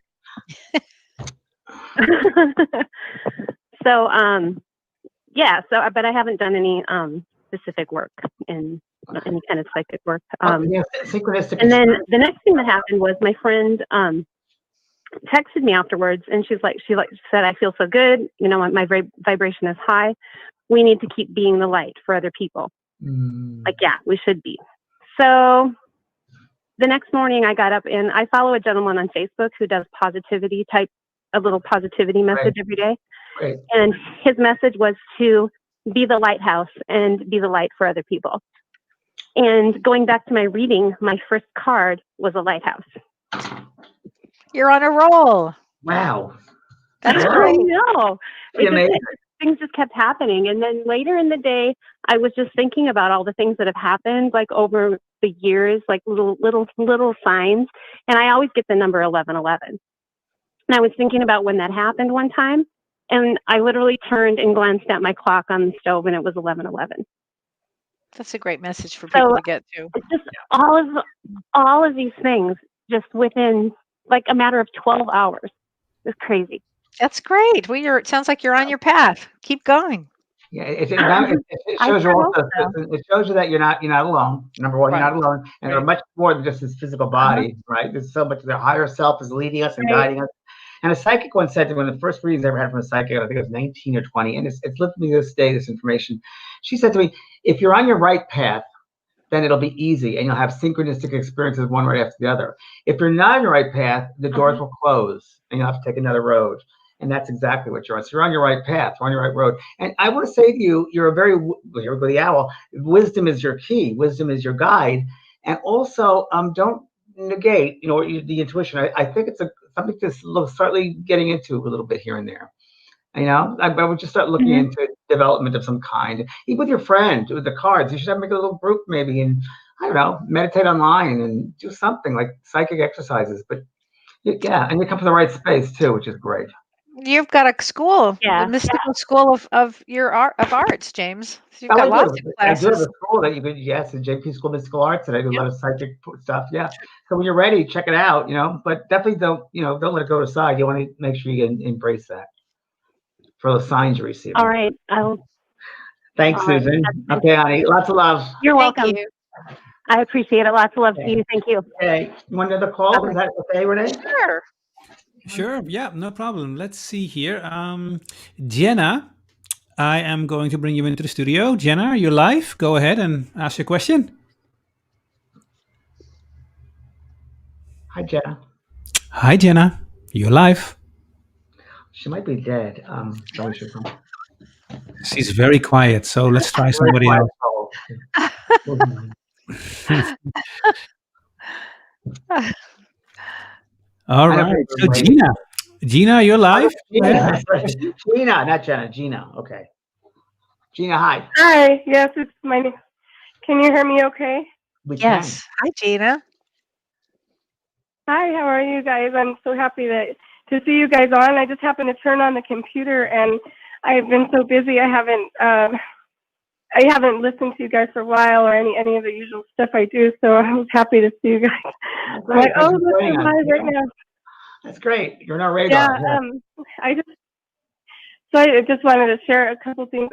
So but I haven't done any specific work in any kind of psychic work. Synchronistic. And then the next thing that happened was my friend texted me afterwards, and she said, I feel so good, my vibration is high, we need to keep being the light for other people. Like, yeah, we should be. So the next morning I got up, and I follow a gentleman on Facebook who does a little positivity message every day. Right. And his message was to be the lighthouse and be the light for other people. And going back to my reading, my first card was a lighthouse. You're on a roll. Wow. That's great. I know. Things just kept happening. And then later in the day, I was just thinking about all the things that have happened, like over the years, like little signs. And I always get the number 1111. And I was thinking about when that happened one time, and I literally turned and glanced at my clock on the stove, and it was 11:11. That's a great message for people to get to. It's just all of these things just within like a matter of 12 hours. It's crazy. That's great. Well, it sounds like you're on your path. Keep going. Yeah, it shows you also. It shows you that you're not alone. Number one, you're not alone, and they're much more than just this physical body, right? There's so much. The higher self is leading us and guiding us. And a psychic once said to me, one of the first readings I ever had from a psychic, I think it was 19 or 20, and it's lived with me this day, this information. She said to me, if you're on your right path, then it'll be easy, and you'll have synchronistic experiences one right after the other. If you're not on your right path, the doors will close, and you'll have to take another road. And that's exactly what you're on. So you're on your right path, you're on your right road. And I want to say to you, you're the owl. Wisdom is your key. Wisdom is your guide. And also, don't negate, the intuition. I think it's something to start getting into a little bit here and there. I would just start looking into development of some kind. Even with your friend, with the cards, you should make a little group maybe, and I don't know, meditate online and do something like psychic exercises. But yeah, and you come from the right space too, which is great. You've got a school, the mystical school of arts, James. So you've got lots of classes. I do have a school that you could, the JP School of Mystical Arts, and I do a lot of psychic stuff. Yeah. So when you're ready, check it out. But definitely don't let it go aside. You want to make sure you embrace that for the signs you receive. All right. Thanks, Susan. Okay, honey. Lots of love. You're welcome. I appreciate it. Lots of love to you. Thank you. Okay. You want another call? Is that okay, Renee? Sure. Sure. Yeah, no problem. Let's see here. Jenna, I am going to bring you into the studio. Jenna, you're live. Go ahead and ask your question. Hi, Jenna. Hi, Jenna. You're live. She might be dead. So we should come. She's very quiet, so let's try Very somebody quiet else. soul. All I don't right. think So we're Gina, you're live. Go Gina, ahead. that's right. Gina, not Jenna. Gina. Okay. Gina, hi. Hi, yes, it's my name. Can you hear me okay? We can. Yes. Hi, Gina. Hi, how are you guys? I'm so happy to see you guys on. I just happened to turn on the computer and I've been so busy I haven't listened to you guys for a while or any of the usual stuff I do, so I was happy to see you guys. Oh, I'm great. like, Thanks oh, for this joining is us. live right now. That's great. You're on our Yeah, radar. I just wanted to share a couple things.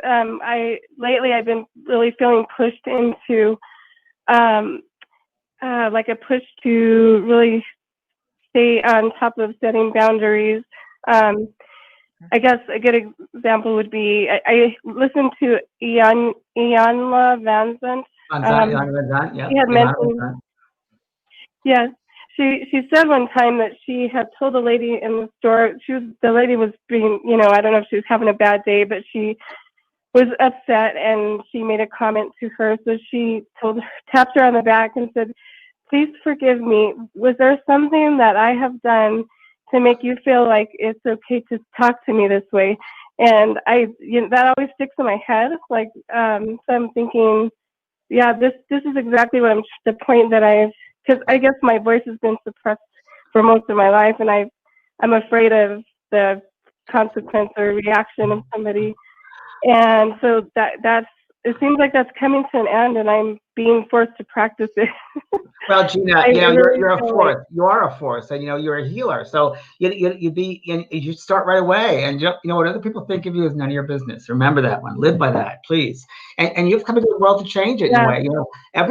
Lately I've been really feeling pushed into like a push to really stay on top of setting boundaries. I guess a good example would be I listened to Ianla Van Zandt. Yeah. She had mentioned, yes, she said one time that she had told a lady in the store, the lady was being, I don't know if she was having a bad day, but she was upset and she made a comment to her. So she tapped her on the back and said, "Please forgive me. Was there something that I have done to make you feel like it's okay to talk to me this way?" And that always sticks in my head. Like, so I'm thinking, yeah, this is exactly what the point that because I guess my voice has been suppressed for most of my life, and I'm afraid of the consequence or reaction of somebody. And so it seems like that's coming to an end, and I'm being forced to practice it. Well, Gina, you're a force. Like, you are a force, and you're a healer. So you start right away, and what other people think of you is none of your business. Remember that one. Live by that, please. And you've come into the world to change it in a way. A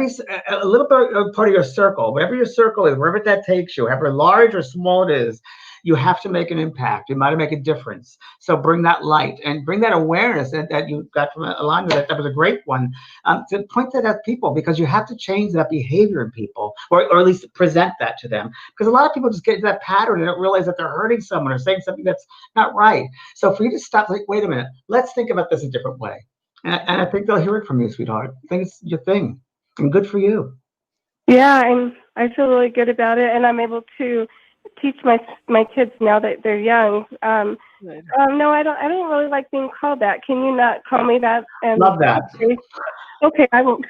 little bit part of your circle, whatever your circle is, wherever that takes you, however large or small it is. You have to make an impact. You might make a difference. So bring that light and bring that awareness that you got from Alana. That was a great one. To point that at people, because you have to change that behavior in people, or at least present that to them. Because a lot of people just get into that pattern and don't realize that they're hurting someone or saying something that's not right. So for you to stop, like, wait a minute, let's think about this a different way. And I think they'll hear it from you, sweetheart. I think it's your thing, and good for you. Yeah, and I feel really good about it, and I'm able to teach my kids now that they're young. No, I don't really like being called that. Can you not call me that? And love that. Okay, I won't.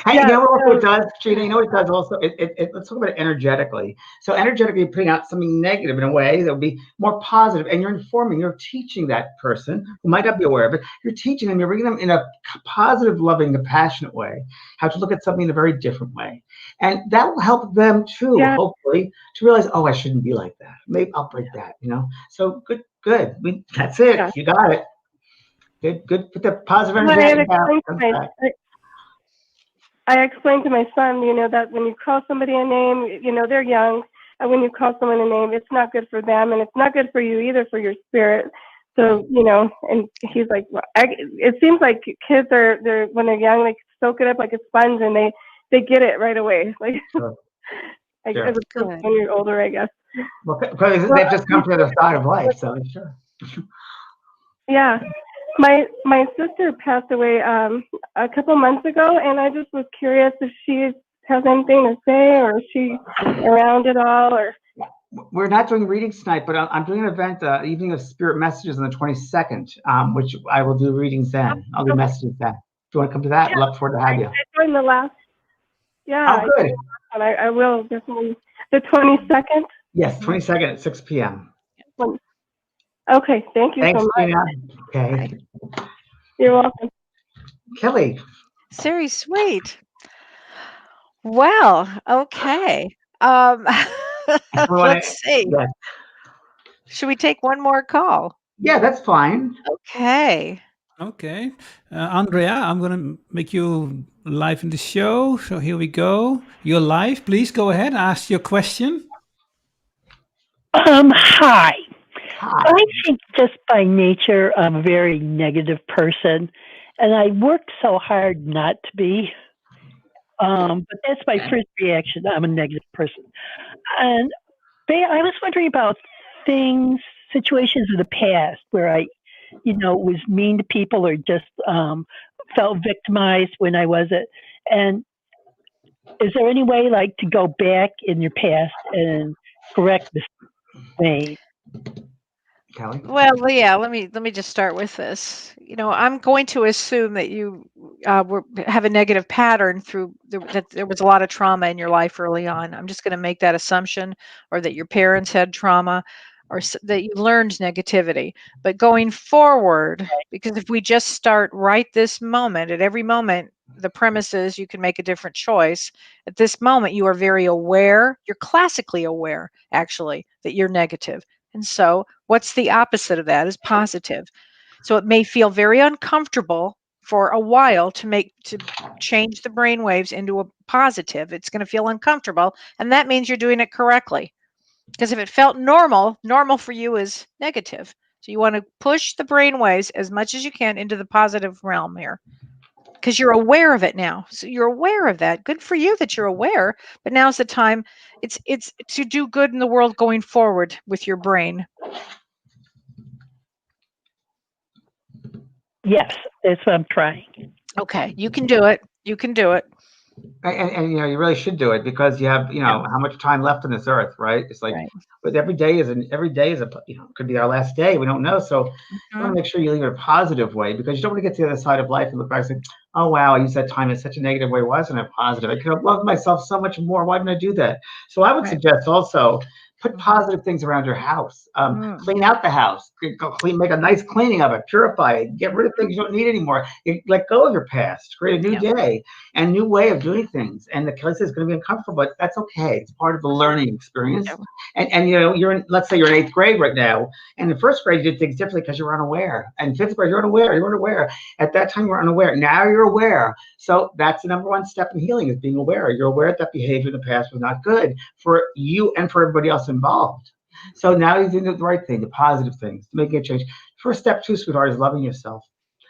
Hey, you know what it does, Gina? You know what it does also? Let's talk about it energetically. So energetically, you're putting out something negative in a way that would be more positive, and you're informing, you're teaching that person who might not be aware of it. You're teaching them, you're bringing them in a positive, loving, compassionate way, how to look at something in a very different way. And that will help them too, hopefully, to realize, oh, I shouldn't be like that. Maybe I'll break that, So good. That's it. Yeah. You got it. Good. Put the positive energy I explained to my son, that when you call somebody a name, they're young, and when you call someone a name, it's not good for them, and it's not good for you either, for your spirit. So, and he's like, well, it seems like kids when they're young, they soak it up like a sponge, and they get it right away. Like, sure. As when you're older, I guess. Well, because they've just come to the other side of life, so sure. Yeah. My sister passed away a couple months ago, and I just was curious if she has anything to say, or is she around at all, or. We're not doing readings tonight, but I'm doing an event, Evening of Spirit Messages on the 22nd, which I will do readings then. I'll do messages then. Do you want to come to that? Yeah. I'd love forward to have you. I joined the last. Yeah. Oh, good. I will definitely. The 22nd? Yes, 22nd at 6 p.m. Okay, thank you so much. Gina. Okay. You're welcome. Kellee. Very sweet. Well, okay. Let's see. Yeah. Should we take one more call? Yeah, that's fine. Okay. Andrea, I'm going to make you live in the show. So here we go. You're live. Please go ahead. Ask your question. Hi. Hi. I think just by nature, I'm a very negative person, and I worked so hard not to be. But that's my first reaction. I'm a negative person. And I was wondering about situations in the past where I, was mean to people or just felt victimized when I was it. And is there any way, like, to go back in your past and correct this way? Kellee? Well, yeah, let me just start with this. I'm going to assume that you have a negative pattern that there was a lot of trauma in your life early on. I'm just going to make that assumption, or that your parents had trauma, or that you learned negativity. But going forward, because if we just start right this moment, at every moment, the premise is you can make a different choice. At this moment, you are very aware. You're classically aware, actually, that you're negative. And so what's the opposite of that is positive. So it may feel very uncomfortable for a while to change the brain waves into a positive. It's going to feel uncomfortable, and that means you're doing it correctly. Because if it felt normal for you is negative. So you want to push the brain waves as much as you can into the positive realm here, because you're aware of it now. So you're aware of that. Good for you that you're aware, but now's the time. It's to do good in the world going forward with your brain. Yes, that's what I'm trying. Okay, you can do it. You can do it. And you really should do it, because you have how much time left on this earth, right? It's like, Right. but every day is a could be our last day. We don't know, so you want to make sure you leave it a positive way, because you don't want to get to the other side of life and look back and say, oh wow, I used that time in such a negative way. Why wasn't it positive? I could have loved myself so much more. Why didn't I do that? So I would suggest also put positive things around your house. Clean out the house. Make a nice cleaning of it. Purify it. Get rid of things you don't need anymore. Let go of your past. Create a new day and new way of doing things. And the case is going to be uncomfortable, but that's okay. It's part of the learning experience. And let's say you're in 8th grade right now, and in 1st grade you did things differently because you were unaware. And 5th grade you're unaware. You weren't aware. At that time you were unaware. Now you're aware. So that's the number one step in healing, is being aware. You're aware that behavior in the past was not good for you and for everybody else involved. So now you're doing the right thing, the positive things, making a change. First step too, sweetheart, is loving yourself.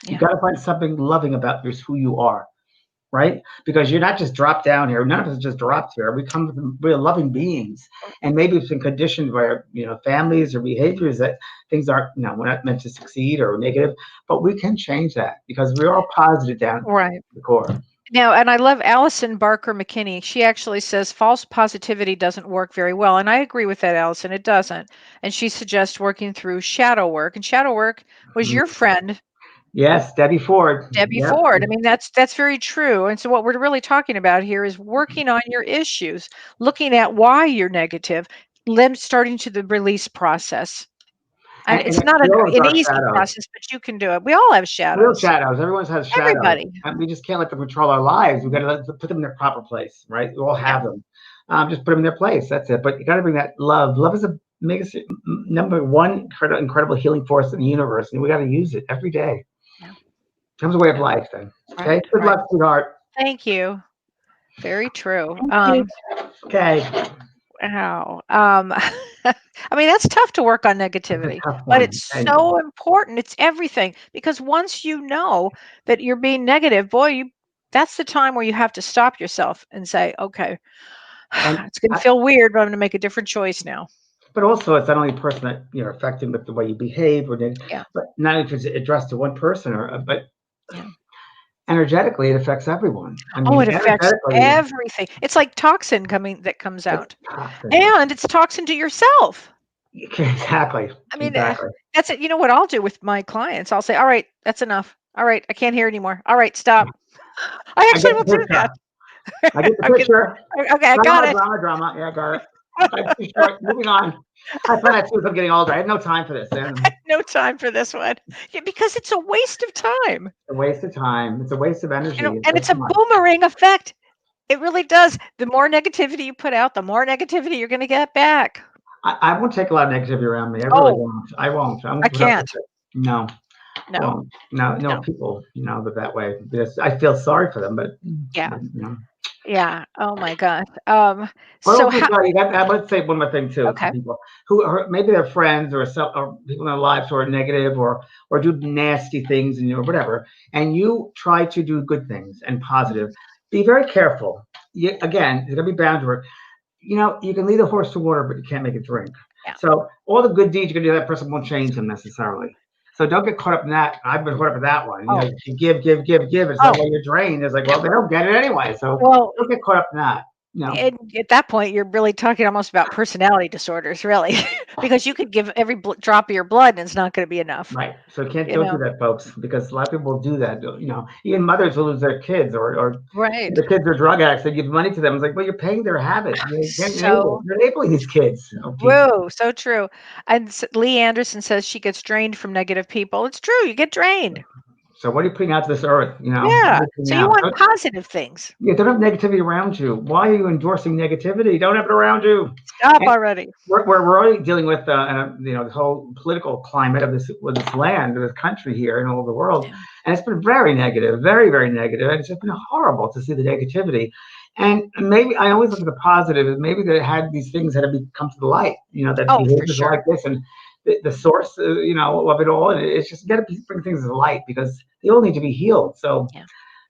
You got to find something loving about who you are, right? Because you're not just dropped down here. None of us just dropped here. We're loving beings, and maybe it's been conditioned by families or behaviors that things aren't we're not meant to succeed or negative, but we can change that because we're all positive down the core. Now, and I love Allison Barker McKinney. She actually says false positivity doesn't work very well. And I agree with that, Allison. It doesn't. And she suggests working through shadow work. And shadow work was your friend. Yes, Debbie Ford. Debbie Ford. I mean, that's very true. And so what we're really talking about here is working on your issues, looking at why you're negative, then starting to the release process. And it's not an easy process, but you can do it. We all have shadows. Real shadows. Everyone has shadows. Everybody. And we just can't let them control our lives. We've got to put them in their proper place, right? We all have them. Just put them in their place. That's it. But you got to bring that love. Love is number one incredible healing force in the universe, and we got to use it every day. It becomes a way of life then. Okay? Good luck, sweetheart. Thank you. Very true. Okay. Wow. I mean, that's tough to work on negativity, but it's so important. It's everything, because once you know that you're being negative, that's the time where you have to stop yourself and say, okay, it's going to feel weird, but I'm going to make a different choice now. But also, it's not only a person that you're affecting with the way you behave, but not if it's addressed to one person, but energetically, it affects everyone. I mean, it affects everything. It's like toxin that comes out, and it's toxin to yourself. Exactly. I mean, that's it. You know what I'll do with my clients? I'll say, all right, that's enough. All right, I can't hear anymore. All right, stop. I actually will do that. I get the picture. Okay, I got it. Drama. Yeah, I got it. Moving on. I find that too as I'm getting older. I have no time for this. I have no time for this one. Because it's a waste of time. A waste of time. It's a waste of energy. And it's a boomerang effect. It really does. The more negativity you put out, the more negativity you're going to get back. I won't take a lot of negativity around me. I really won't. I won't. I can't. No. No, people, that way. Because I feel sorry for them, but Yeah. Oh my God. But So also, how? sorry, I would say one more thing too to Okay. people who are maybe their friends or or people in their lives who are negative or do nasty things and or whatever, and you try to do good things and positive. Be very careful. Again, there's gonna be boundary. You can lead a horse to water, but you can't make it drink. Yeah. So all the good deeds you can do, that person won't change them necessarily. So don't get caught up in that. I've been caught up in that one. Oh. You give, give, give, give. It's like, Oh. well, you're drained. It's like, well, they don't get it anyway. So Well, don't get caught up in that. and at that point, you're really talking almost about personality disorders, really, because you could give every drop of your blood, and it's not going to be enough. Right. So don't You do know. that, folks, because a lot of people will do that. Even mothers will lose their kids or Right. the kids are drug addicts. They give money to them. It's like, well, you're paying their habit. So. You're enabling these kids. Whoa, so true. And Lee Anderson says she gets drained from negative people. It's true. You get drained. So what are you putting out to this earth? Yeah. So you want positive things. Yeah, don't have negativity around you. Why are you endorsing negativity? Don't have it around you. Stop already. We're already dealing with the whole political climate of this land, of this country here, and all over the world, and it's been very negative, very, very negative, and it's just been horrible to see the negativity. And maybe I always look at the positive. Maybe they had these things that have come to the light. That behaviors like this and the source, of it all. And it's just got to bring things to the light because they all need to be healed. So.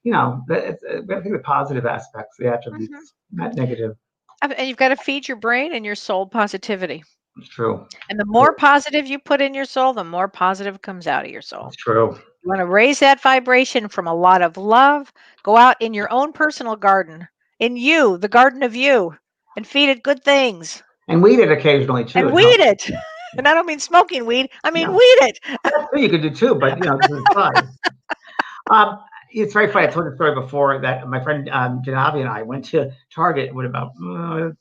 We have to think of the positive aspects, the attributes, not negative. And you've got to feed your brain and your soul positivity. It's true. And the more positive you put in your soul, the more positive comes out of your soul. It's true. You want to raise that vibration from a lot of love. Go out in your own personal garden, the garden of you, and feed it good things. And weed it occasionally too. And weed it. And I don't mean smoking weed. I mean weed it. That's true, you could do too, but it's very funny. I told the story before that my friend Janavi and I went to Target about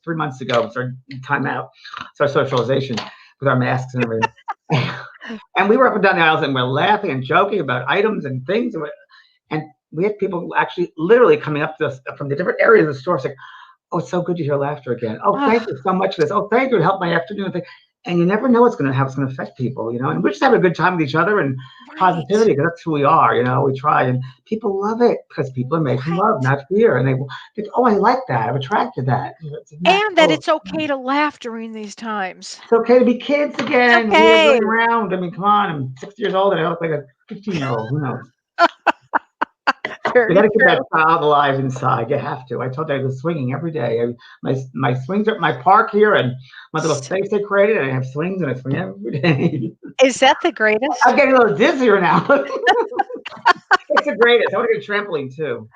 3 months ago. Started time out, started socialization with our masks and everything. And we were up and down the aisles and we're laughing and joking about items and things. And we had people actually literally coming up to us from the different areas of the store saying, "Oh, it's so good to hear laughter again. Oh, thank you so much for this. Oh, thank you. It helped my afternoon." And you never know how it's going to affect people, and we're just having a good time with each other and positivity because that's who we are, we try and people love it because people are making love, not fear. And they oh, I like that. I'm attracted to that. And that it's okay to laugh during these times. It's okay to be kids again. It's okay. We're running around. I mean, come on. I'm 60 years old and I look like a 15-year-old. Who knows? You got to keep that child alive inside. You have to. I told you I was swinging every day. My swings are at my park here and my little space they created. And I have swings and I swing every day. Is that the greatest? I'm getting a little dizzier now. It's the greatest. I want to get a trampoline too.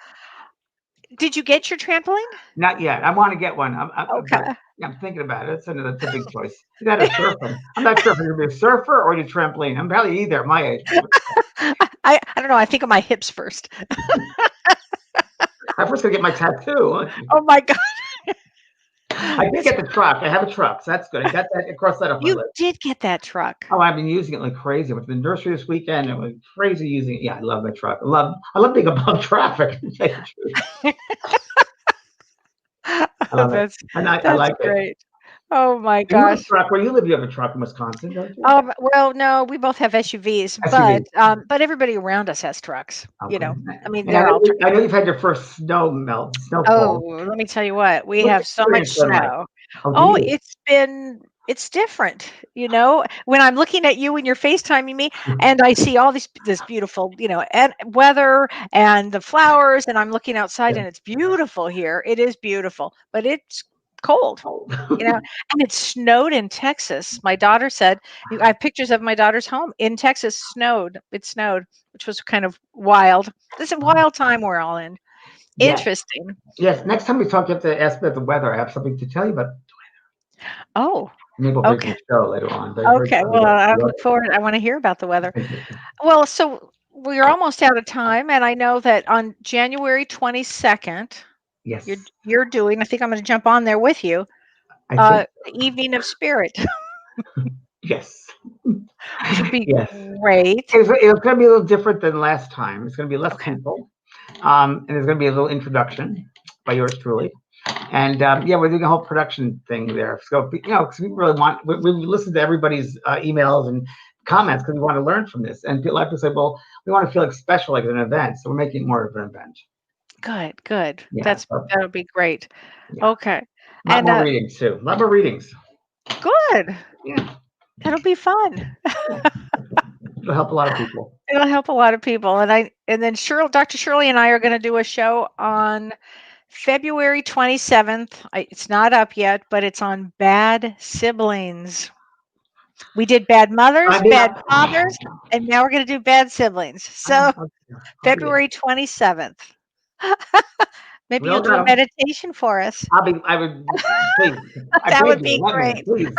Did you get your trampoline? Not yet. I want to get one. Okay. I'm thinking about it. That's a big choice. You got to surfing. I'm not sure if you're going to be a surfer or a trampoline. I'm probably either at my age. I don't know. I think of my hips first. I'm first going to get my tattoo. Oh my God. I did get the truck. I have a truck, so that's good. I got that across that off my list. You did get that truck. Oh, I've been using it like crazy. I went to the nursery this weekend. I was crazy using it. Yeah, I love my truck. I love being above traffic. To tell you the truth. I love it. And I like great. It. Oh my gosh. You have a truck. Where you live, you have a truck in Wisconsin, don't you? Well, no, we both have SUVs. But everybody around us has trucks. Okay. I mean, I know you've had your first snowfall. Oh, let me tell you what. We have so much snow. Like? It's different, when I'm looking at you and you're FaceTiming me and I see all this beautiful, and weather and the flowers and I'm looking outside and it's beautiful here. It is beautiful, but it's cold, and it snowed in Texas. My daughter said, I have pictures of my daughter's home in Texas. It snowed, which was kind of wild. This is a wild time we're all in. Interesting. Yes. Next time we talk, you have to ask about the weather. I have something to tell you about the weather. Oh. Maybe we'll break the show later on. Okay. Well, I look forward. I want to hear about the weather. Well, so we're almost out of time, and I know that on January 22nd, yes, you're doing. I think I'm going to jump on there with you. Evening of Spirit. Yes. Which would be great. It's going to be a little different than last time. It's going to be less people, and there's going to be a little introduction by yours truly. And we're doing a whole production thing there. So, because we really we listen to everybody's emails and comments because we want to learn from this. And people have to say, well, we want to feel like special, like an event. So we're making it more of an event. Good. Yeah, That'll be great. Yeah. Okay. A lot And more readings too. A lot more readings. good. Yeah. That'll be fun. It'll help a lot of people. It'll help a lot of people. And then Dr. Shirley and I are going to do a show on February 27th. It's not up yet, but it's on bad siblings. We did bad mothers, bad fathers, and now we're going to do bad siblings. So February 27th. Maybe you'll do a meditation for us. I would please. That would be great. Please.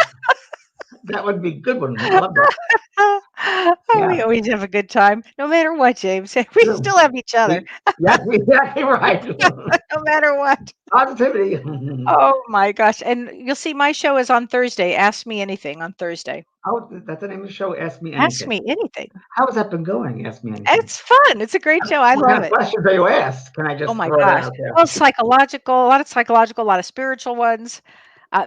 That would be a good one. I love that. We always have a good time, no matter what, James. We still have each other. Yes, exactly right. No matter what. Positivity. Oh my gosh. And you'll see my show is on Thursday. Ask Me Anything on Thursday. Oh, that's the name of the show. Ask Me Anything. Ask Me Anything. How has that been going? Ask Me Anything. It's fun. It's a great show. I love it. What questions are you asked? Can I just Oh my throw gosh. that out there? Well, psychological, a lot of spiritual ones.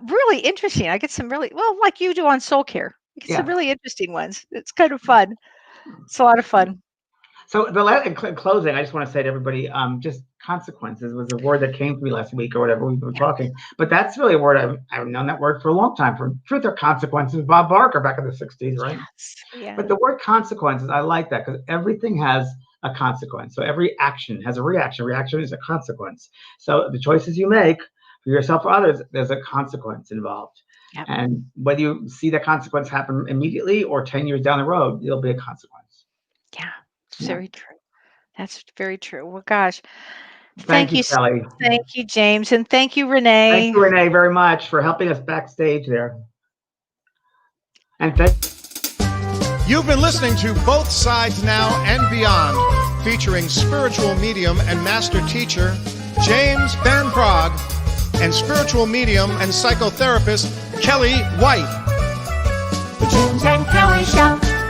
Really interesting. I get some really, like you do on Soul Care. You get some really interesting ones. It's kind of fun. It's a lot of fun. So in closing, I just want to say to everybody, just consequences was a word that came to me last week or whatever we were talking. But that's really a word I've known that word for a long time. For Truth or Consequences, Bob Barker back in the 60s, right? Yes. Yeah. But the word consequences, I like that because everything has a consequence. So every action has a reaction. Reaction is a consequence. So the choices you make for yourself or others, there's a consequence involved. Yep. And whether you see the consequence happen immediately or 10 years down the road, there'll be a consequence. Yeah, it's very true. That's very true. Well, gosh. Thank you, Kellee. Thank you, James. And thank you, Renee. Thank you, Renee, very much for helping us backstage there. And You've been listening to Both Sides Now and Beyond, featuring spiritual medium and master teacher James Van Praagh and spiritual medium and psychotherapist Kellee White. The James and Kellee Show.